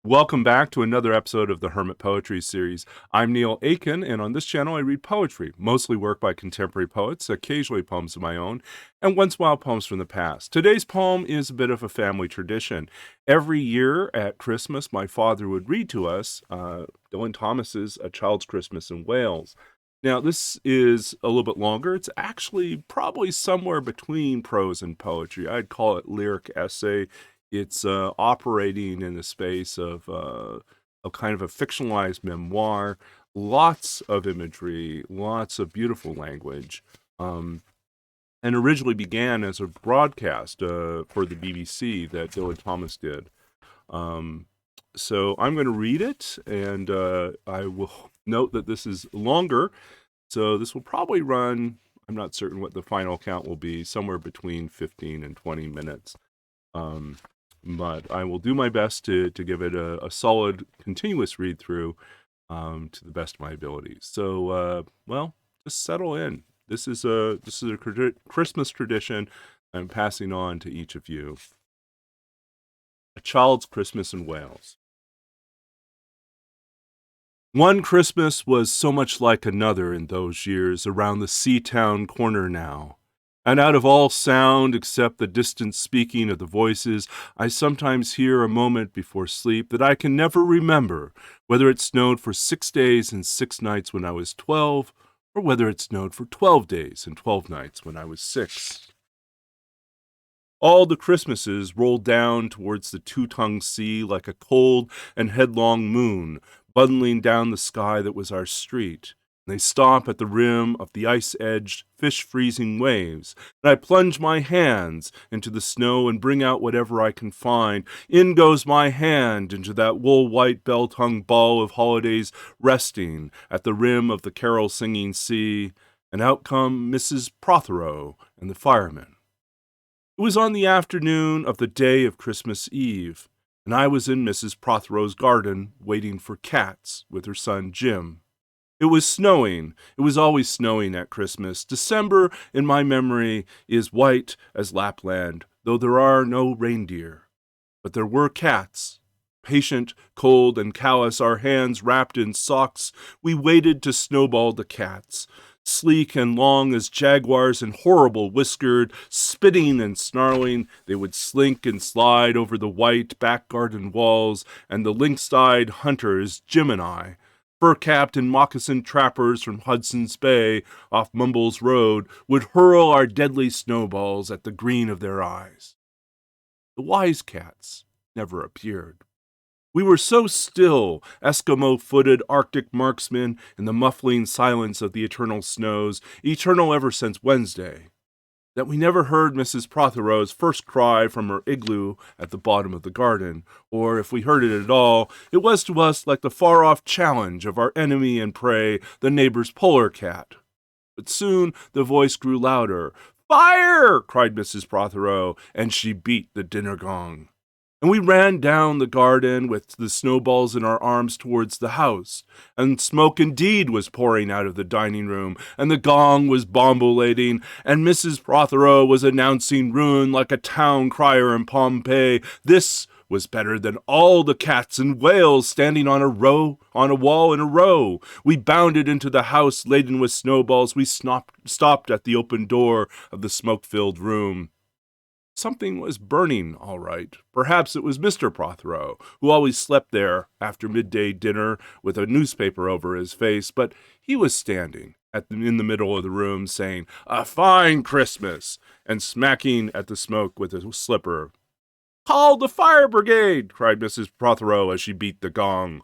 Welcome back to another episode of the Hermit Poetry Series. I'm Neil Aitken, and on this channel I read poetry, mostly work by contemporary poets, occasionally poems of my own, and once in a while poems from the past. Today's poem is a bit of a family tradition. Every year at Christmas, my father would read to us Sullen Thomas's A Child's Christmas in Wales. Now, this is a little bit longer. It's actually probably somewhere between prose and poetry. I'd call it lyric essay. It's operating in the space of a kind of a fictionalized memoir, lots of imagery, lots of beautiful language, and originally began as a broadcast for the BBC that Sullen Thomas did. So I'm going to read it, and I will note that this is longer, so this will probably run, I'm not certain what the final count will be, somewhere between 15 and 20 minutes. But I will do my best to give it a solid, continuous read-through to the best of my abilities. So, well, just settle in. This is a Christmas tradition I'm passing on to each of you. A Child's Christmas in Wales. One Christmas was so much like another in those years around the Seatown corner now. And out of all sound except the distant speaking of the voices, I sometimes hear a moment before sleep that I can never remember, whether it snowed for 6 days and 6 nights when I was 12, or whether it snowed for 12 days and 12 nights when I was 6. All the Christmases rolled down towards the two-tongued sea like a cold and headlong moon, bundling down the sky that was our street. They stop at the rim of the ice-edged, fish-freezing waves, and I plunge my hands into the snow and bring out whatever I can find. In goes my hand into that wool-white belt-hung ball of holidays resting at the rim of the carol-singing sea, and out come Mrs. Prothero and the firemen. It was on the afternoon of the day of Christmas Eve, and I was in Mrs. Prothero's garden waiting for cats with her son Jim. It was snowing. It was always snowing at Christmas. December, in my memory, is white as Lapland, though there are no reindeer. But there were cats. Patient, cold, and callous, our hands wrapped in socks, we waited to snowball the cats. Sleek and long as jaguars and horrible whiskered, spitting and snarling, they would slink and slide over the white back garden walls, and the lynx-eyed hunters, Jim and I, fur-capped and moccasined trappers from Hudson's Bay off Mumbles Road, would hurl our deadly snowballs at the green of their eyes. The wise cats never appeared. We were so still, Eskimo-footed Arctic marksmen in the muffling silence of the eternal snows, eternal ever since Wednesday, that we never heard Mrs. Prothero's first cry from her igloo at the bottom of the garden, or if we heard it at all, it was to us like the far-off challenge of our enemy and prey, the neighbor's polar cat. But soon the voice grew louder. "Fire!" cried Mrs. Prothero, and she beat the dinner gong. And we ran down the garden with the snowballs in our arms towards the house, and smoke indeed was pouring out of the dining room, and the gong was bombulating, and Mrs. Prothero was announcing ruin like a town crier in Pompeii. This was better than all the cats in Wales standing on a wall in a row. We bounded into the house laden with snowballs. We stopped at the open door of the smoke-filled room. Something was burning, all right. Perhaps it was Mr. Prothero, who always slept there after midday dinner with a newspaper over his face, but he was standing in the middle of the room saying, "A fine Christmas," and smacking at the smoke with a slipper. "Call the fire brigade!" cried Mrs. Prothero as she beat the gong.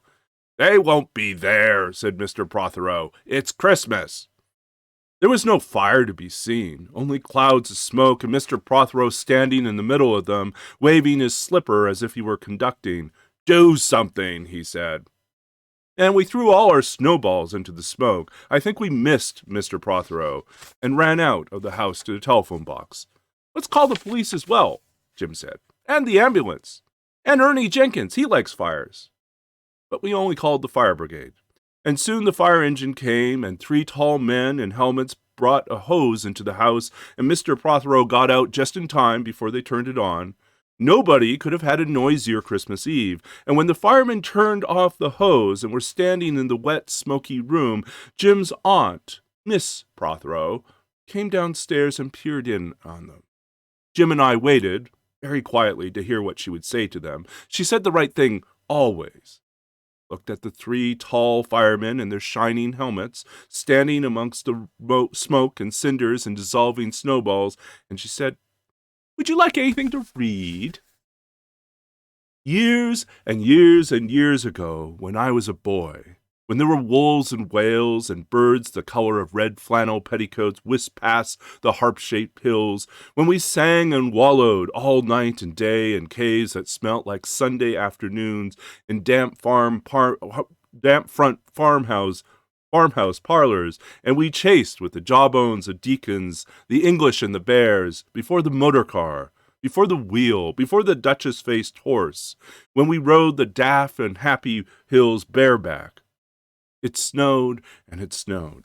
"They won't be there," said Mr. Prothero. "It's Christmas." There was no fire to be seen, only clouds of smoke, and Mr. Prothero standing in the middle of them, waving his slipper as if he were conducting. "Do something," he said. And we threw all our snowballs into the smoke. I think we missed Mr. Prothero, and ran out of the house to the telephone box. "Let's call the police as well," Jim said, "and the ambulance. And Ernie Jenkins, he likes fires." But we only called the fire brigade. And soon the fire engine came, and 3 tall men in helmets brought a hose into the house, and Mr. Prothero got out just in time before they turned it on. Nobody could have had a noisier Christmas Eve, and when the firemen turned off the hose and were standing in the wet, smoky room, Jim's aunt, Miss Prothero, came downstairs and peered in on them. Jim and I waited, very quietly, to hear what she would say to them. She said the right thing always. Looked at the 3 tall firemen in their shining helmets, standing amongst the smoke and cinders and dissolving snowballs, and she said, "Would you like anything to read?" Years and years and years ago, when I was a boy, when there were wolves and whales and birds the color of red flannel petticoats whisked past the harp-shaped hills, when we sang and wallowed all night and day in caves that smelt like Sunday afternoons in damp front farmhouse parlors, and we chased with the jawbones of deacons, the English and the bears, before the motor car, before the wheel, before the duchess-faced horse, when we rode the daft and happy hills bareback. It snowed and it snowed.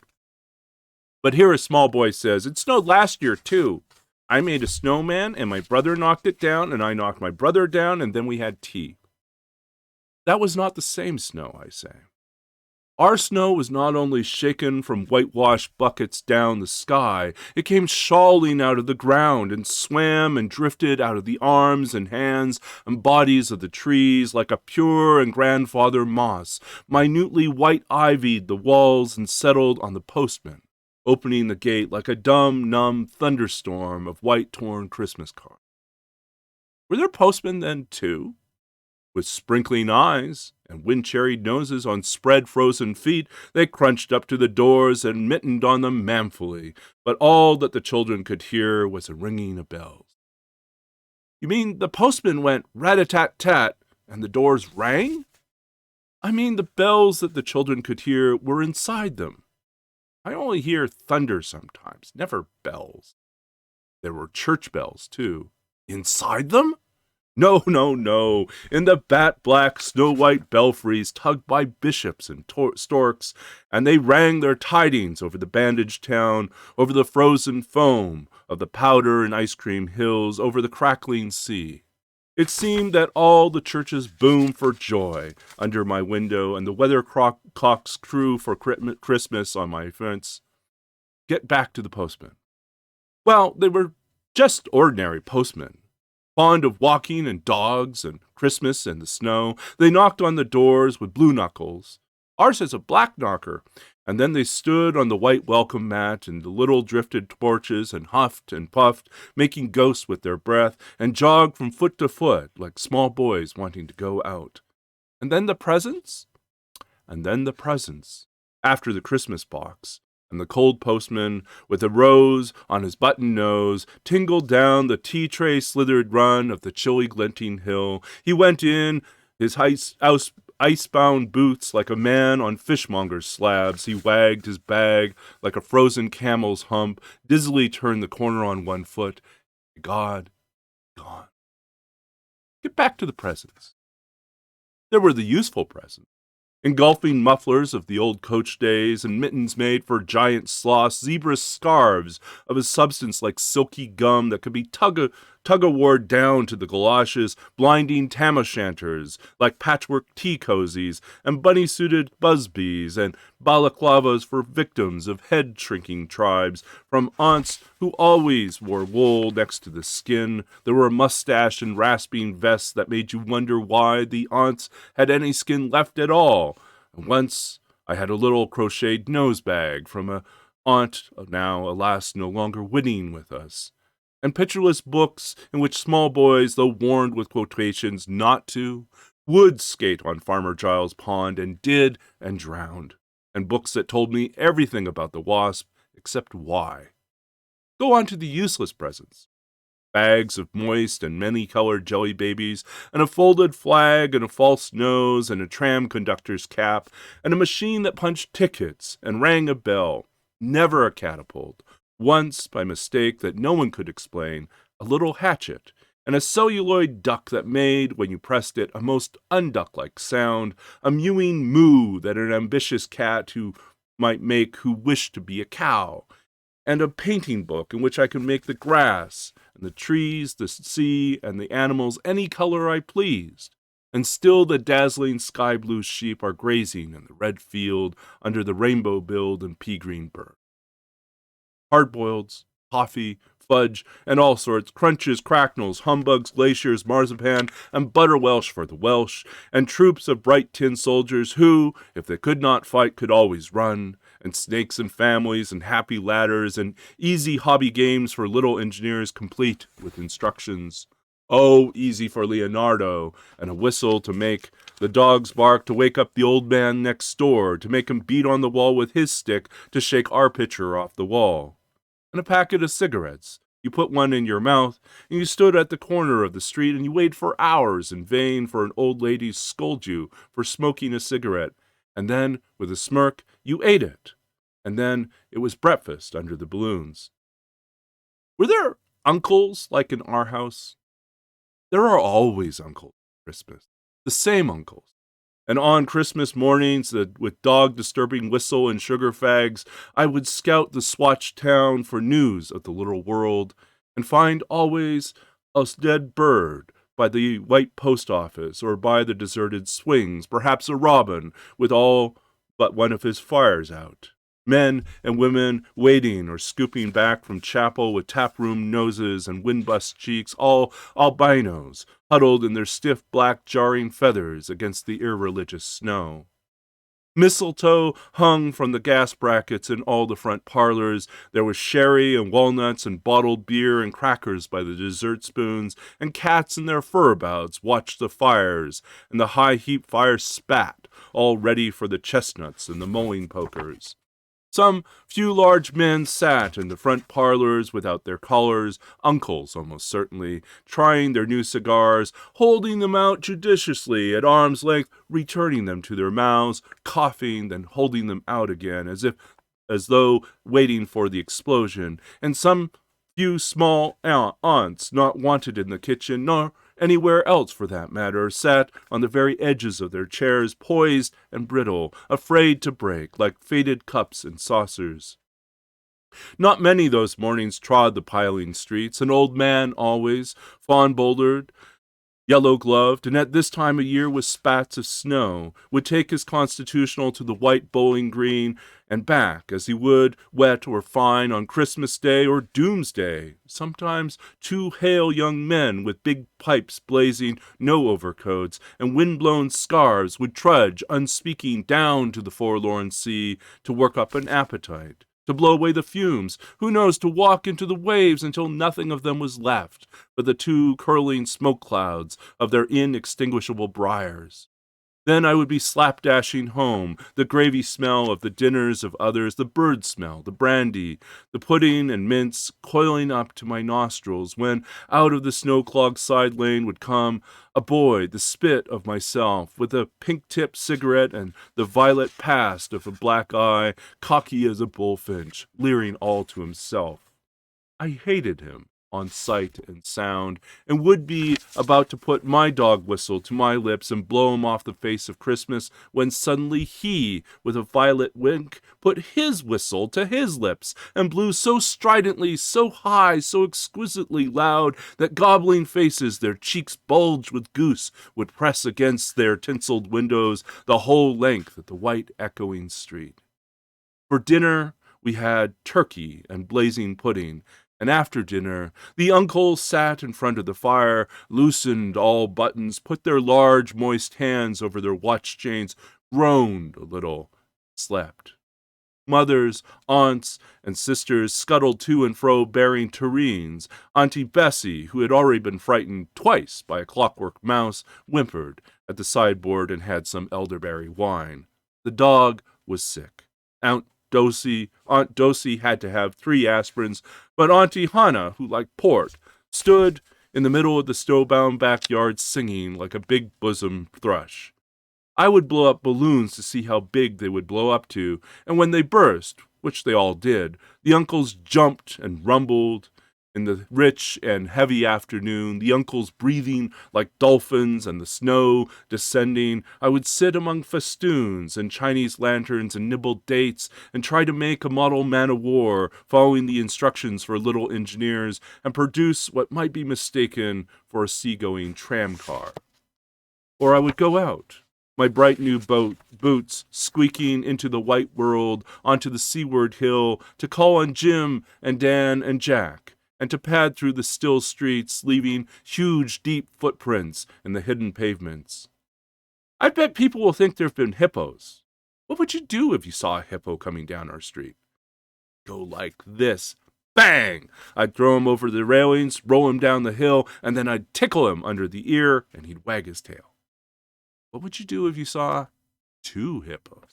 But here a small boy says, "It snowed last year, too. I made a snowman, and my brother knocked it down, and I knocked my brother down, and then we had tea." That was not the same snow, I say. Our snow was not only shaken from whitewashed buckets down the sky, it came shawling out of the ground and swam and drifted out of the arms and hands and bodies of the trees like a pure and grandfather moss, minutely white-ivied the walls and settled on the postman, opening the gate like a dumb, numb thunderstorm of white-torn Christmas cards. Were there postmen then, too? With sprinkling eyes and wind-cherried noses on spread frozen feet, they crunched up to the doors and mittened on them manfully, but all that the children could hear was a ringing of bells. You mean the postman went rat-a-tat-tat and the doors rang? I mean the bells that the children could hear were inside them. I only hear thunder sometimes, never bells. There were church bells, too. Inside them? No, no, no, in the bat-black, snow-white belfries tugged by bishops and storks, and they rang their tidings over the bandaged town, over the frozen foam of the powder and ice-cream hills, over the crackling sea. It seemed that all the churches boomed for joy under my window, and the weathercocks crew for Christmas on my fence. Get back to the postmen. Well, they were just ordinary postmen. Fond of walking and dogs and Christmas and the snow, they knocked on the doors with blue knuckles. Ours has a black knocker, and then they stood on the white welcome mat and the little drifted torches and huffed and puffed, making ghosts with their breath, and jogged from foot to foot like small boys wanting to go out. And then the presents? And then the presents, after the Christmas box. And the cold postman, with a rose on his button nose, tingled down the tea-tray slithered run of the chilly glinting hill. He went in, his icebound boots like a man on fishmonger's slabs. He wagged his bag like a frozen camel's hump, dizzily turned the corner on one foot. God, gone. Get back to the presents. There were the useful presents. Engulfing mufflers of the old coach days and mittens made for giant sloths, zebra scarves of a substance like silky gum that could be tug-of-war down to the galoshes, blinding tam-o'-shanters like patchwork tea cozies, and bunny-suited busbies and balaclavas for victims of head-shrinking tribes, from aunts who always wore wool next to the skin. There were mustache and rasping vests that made you wonder why the aunts had any skin left at all. And once I had a little crocheted nose bag from an aunt, now, alas, no longer winning with us, and pictureless books in which small boys, though warned with quotations not to, would skate on Farmer Giles' pond and did and drowned, and books that told me everything about the wasp except why. Go on to the useless presents. Bags of moist and many-colored jelly babies, and a folded flag, and a false nose, and a tram conductor's cap, and a machine that punched tickets and rang a bell. Never a catapult. Once, by mistake that no one could explain, a little hatchet, and a celluloid duck that made, when you pressed it, a most unduck-like sound, a mewing moo that an ambitious cat might make who wished to be a cow, and a painting book in which I could make the grass and the trees, the sea, and the animals any color I pleased. And still the dazzling sky-blue sheep are grazing in the red field under the rainbow-billed and pea-green bird. Hard-boileds, toffee, fudge, and all sorts, crunches, cracknels, humbugs, glaciers, marzipan, and butter Welsh for the Welsh, and troops of bright tin soldiers who, if they could not fight, could always run, and snakes and families, and happy ladders, and easy hobby games for little engineers complete with instructions. Oh, easy for Leonardo, and a whistle to make the dogs bark to wake up the old man next door, to make him beat on the wall with his stick to shake our picture off the wall. And a packet of cigarettes. You put one in your mouth, and you stood at the corner of the street, and you waited for hours in vain for an old lady to scold you for smoking a cigarette, and then, with a smirk, you ate it. And then it was breakfast under the balloons. Were there uncles like in our house? There are always uncles at Christmas, the same uncles. And on Christmas mornings, with dog-disturbing whistle and sugar fags, I would scout the swatched town for news of the little world, and find always a dead bird by the white post office, or by the deserted swings, perhaps a robin with all but one of his fires out. Men and women waiting or scooping back from chapel with taproom noses and wind-bust cheeks, all albinos, huddled in their stiff black jarring feathers against the irreligious snow. Mistletoe hung from the gas brackets in all the front parlors. There was sherry and walnuts and bottled beer and crackers by the dessert spoons, and cats in their fur-bouts watched the fires, and the high-heap fire spat, all ready for the chestnuts and the mowing pokers. Some few large men sat in the front parlors without their collars, uncles almost certainly, trying their new cigars, holding them out judiciously at arm's length, returning them to their mouths, coughing, then holding them out again, as though waiting for the explosion, and some few small aunts not wanted in the kitchen, nor anywhere else for that matter, sat on the very edges of their chairs, poised and brittle, afraid to break, like faded cups and saucers. Not many those mornings trod the piling streets. An old man always, fawn-bouldered, yellow-gloved, and at this time of year with spats of snow, would take his constitutional to the white bowling green and back, as he would, wet or fine, on Christmas Day or Doomsday. Sometimes 2 hale young men with big pipes blazing, no overcoats, and wind-blown scarves would trudge, unspeaking, down to the forlorn sea to work up an appetite, to blow away the fumes, who knows, to walk into the waves until nothing of them was left but the 2 curling smoke clouds of their inextinguishable briars. Then I would be slapdashing home, the gravy smell of the dinners of others, the bird smell, the brandy, the pudding and mince coiling up to my nostrils, when out of the snow-clogged side lane would come a boy, the spit of myself, with a pink-tipped cigarette and the violet past of a black eye, cocky as a bullfinch, leering all to himself. I hated him on sight and sound, and would be about to put my dog whistle to my lips and blow him off the face of Christmas, when suddenly he, with a violet wink, put his whistle to his lips, and blew so stridently, so high, so exquisitely loud, that gobbling faces, their cheeks bulged with goose, would press against their tinselled windows the whole length of the white echoing street. For dinner we had turkey and blazing pudding, and after dinner, the uncles sat in front of the fire, loosened all buttons, put their large, moist hands over their watch chains, groaned a little, slept. Mothers, aunts, and sisters scuttled to and fro bearing tureens. Auntie Bessie, who had already been frightened twice by a clockwork mouse, whimpered at the sideboard and had some elderberry wine. The dog was sick. Aunt Dosey had to have 3 aspirins, but Auntie Hannah, who liked port, stood in the middle of the snowbound backyard singing like a big-bosom thrush. I would blow up balloons to see how big they would blow up to, and when they burst, which they all did, the uncles jumped and rumbled, In the rich and heavy afternoon, the uncles breathing like dolphins and the snow descending, I would sit among festoons and Chinese lanterns and nibble dates and try to make a model man-of-war, following the instructions for little engineers, and produce what might be mistaken for a seagoing tram car. Or I would go out, my bright new boots squeaking into the white world onto the seaward hill to call on Jim and Dan and Jack, and to pad through the still streets, leaving huge, deep footprints in the hidden pavements. I bet people will think there have been hippos. What would you do if you saw a hippo coming down our street? Go like this. Bang! I'd throw him over the railings, roll him down the hill, and then I'd tickle him under the ear, and he'd wag his tail. What would you do if you saw 2 hippos?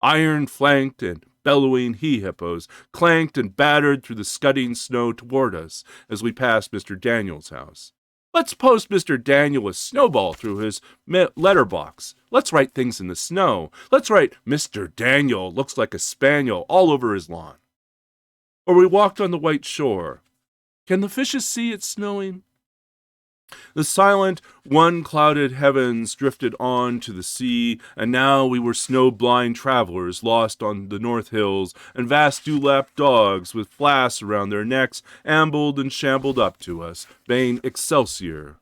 Iron-flanked and bellowing he-hippos clanked and battered through the scudding snow toward us as we passed Mr. Daniel's house. Let's post Mr. Daniel a snowball through his letterbox. Let's write things in the snow. Let's write Mr. Daniel looks like a spaniel all over his lawn. Or we walked on the white shore. Can the fishes see it's snowing? The silent, one-clouded heavens drifted on to the sea, and now we were snow-blind travelers lost on the North Hills, and vast dewlap dogs with flasks around their necks ambled and shambled up to us, baying Excelsior.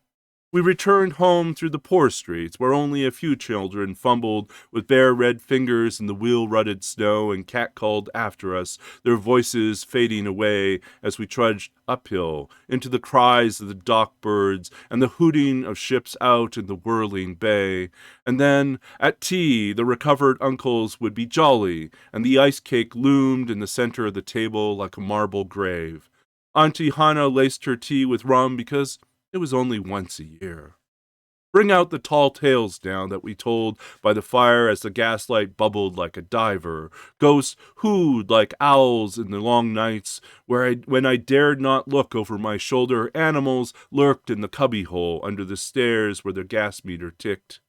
We returned home through the poor streets, where only a few children fumbled with bare red fingers in the wheel-rutted snow and catcalled after us, their voices fading away as we trudged uphill into the cries of the dock birds and the hooting of ships out in the whirling bay. And then, at tea, the recovered uncles would be jolly, and the ice cake loomed in the center of the table like a marble grave. Auntie Hannah laced her tea with rum because it was only once a year. Bring out the tall tales now that we told by the fire as the gaslight bubbled like a diver. Ghosts hooed like owls in the long nights when I dared not look over my shoulder. Animals lurked in the cubbyhole under the stairs where the gas meter ticked.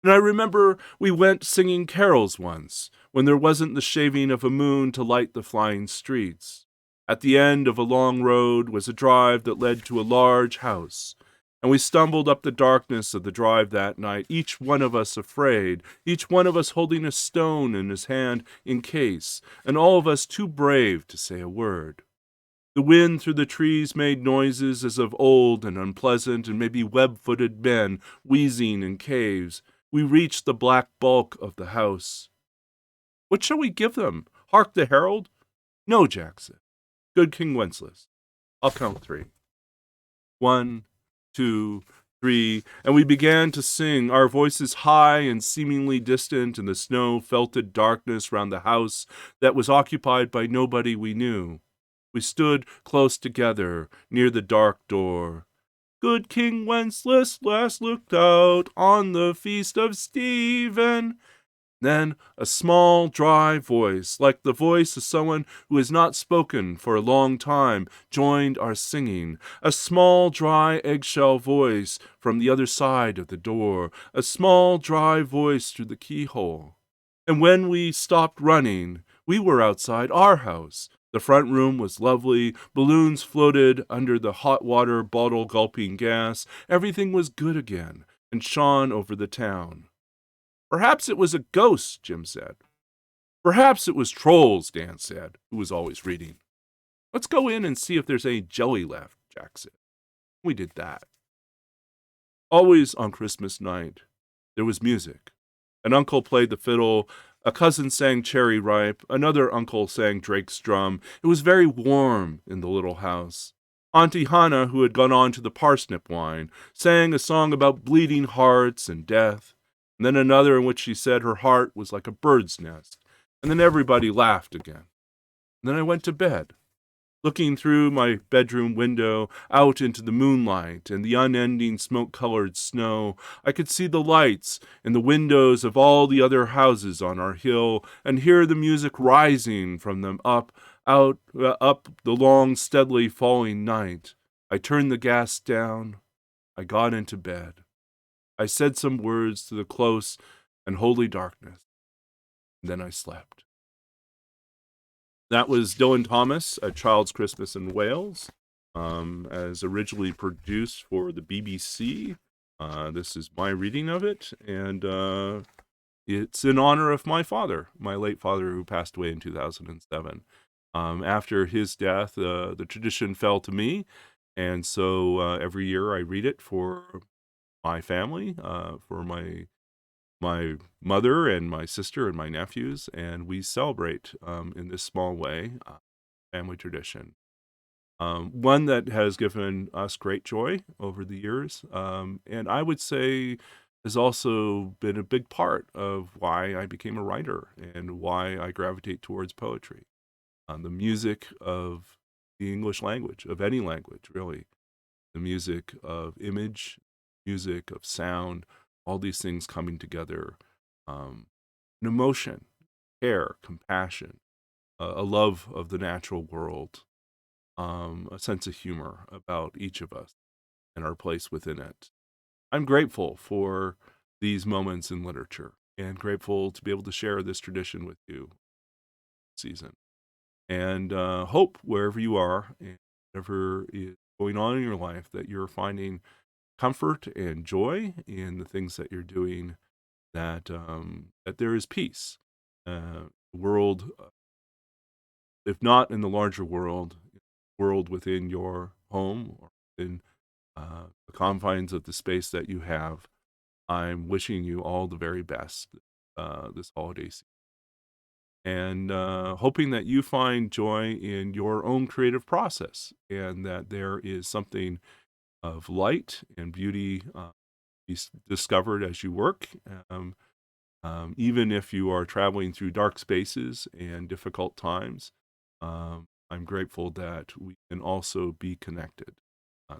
And I remember we went singing carols once, when there wasn't the shaving of a moon to light the flying streets. At the end of a long road was a drive that led to a large house, and we stumbled up the darkness of the drive that night, each one of us afraid, each one of us holding a stone in his hand in case, and all of us too brave to say a word. The wind through the trees made noises as of old and unpleasant, and maybe web-footed men wheezing in caves. We reached the black bulk of the house. What shall we give them? Hark the Herald? No, Jack said. Good King Wenceslas. I'll count 3. 1, 2, 3, and we began to sing, our voices high and seemingly distant in the snow-felted darkness round the house that was occupied by nobody we knew. We stood close together near the dark door. Good King Wenceslas last looked out on the feast of Stephen. Then a small, dry voice, like the voice of someone who has not spoken for a long time, joined our singing. A small, dry, eggshell voice from the other side of the door. A small, dry voice through the keyhole. And when we stopped running, we were outside our house. The front room was lovely. Balloons floated under the hot water bottle-gulping gas. Everything was good again and shone over the town. Perhaps it was a ghost, Jim said. Perhaps it was trolls, Dan said, who was always reading. Let's go in and see if there's any jelly left, Jack said. We did that. Always on Christmas night, there was music. An uncle played the fiddle, a cousin sang Cherry Ripe, another uncle sang Drake's Drum. It was very warm in the little house. Auntie Hannah, who had gone on to the parsnip wine, sang a song about bleeding hearts and death. And then another in which she said her heart was like a bird's nest. And then everybody laughed again. And then I went to bed, looking through my bedroom window out into the moonlight and the unending smoke-colored snow. I could see the lights in the windows of all the other houses on our hill and hear the music rising from them up the long, steadily falling night. I turned the gas down. I got into bed. I said some words to the close and holy darkness, and then I slept. That was Dylan Thomas, A Child's Christmas in Wales, as originally produced for the BBC. This is my reading of it, and it's in honor of my father, my late father, who passed away in 2007. After his death, the tradition fell to me, and so every year I read it for my family, for my mother and my sister and my nephews, and we celebrate in this small way, family tradition. One that has given us great joy over the years, and I would say has also been a big part of why I became a writer and why I gravitate towards poetry. The music of the English language, of any language, really. The music of image, music of sound, all these things coming together. An emotion, care, compassion, a love of the natural world, a sense of humor about each of us and our place within it. I'm grateful for these moments in literature and grateful to be able to share this tradition with you this season. And hope wherever you are and whatever is going on in your life that you're finding comfort and joy in the things that you're doing, that there is peace. The world, if not in the larger world within your home or in the confines of the space that you have, I'm wishing you all the very best this holiday season. And hoping that you find joy in your own creative process and that there is something of light and beauty discovered as you work. Even if you are traveling through dark spaces and difficult times, I'm grateful that we can also be connected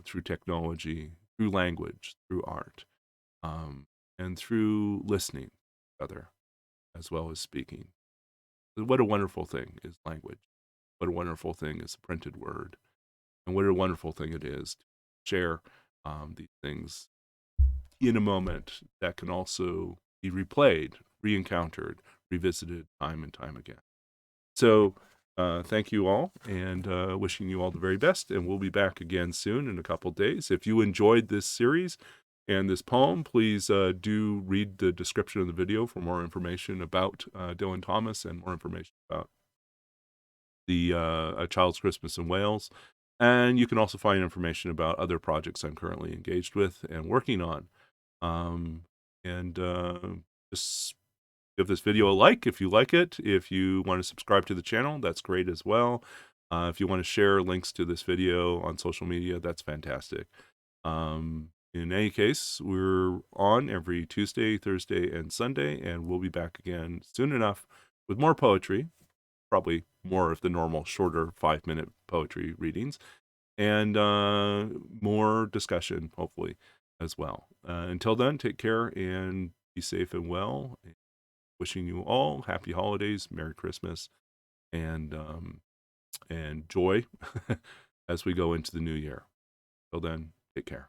through technology, through language, through art, um, and through listening to other as well as speaking. What a wonderful thing is language. What a wonderful thing is the printed word. And what a wonderful thing it is to share these things in a moment that can also be replayed, re-encountered, revisited time and time again. So thank you all, and wishing you all the very best. And we'll be back again soon in a couple days. If you enjoyed this series and this poem, please do read the description of the video for more information about Dylan Thomas and more information about the A Child's Christmas in Wales. And you can also find information about other projects I'm currently engaged with and working on. And just give this video a like if you like it. If you want to subscribe to the channel, that's great as well. If you want to share links to this video on social media, that's fantastic. In any case, we're on every Tuesday, Thursday, and Sunday, and we'll be back again soon enough with more poetry, probably more of the normal shorter 5-minute poetry readings, and more discussion, hopefully, as well. Until then, take care and be safe and well. Wishing you all happy holidays, Merry Christmas, and joy as we go into the new year. Till then, take care.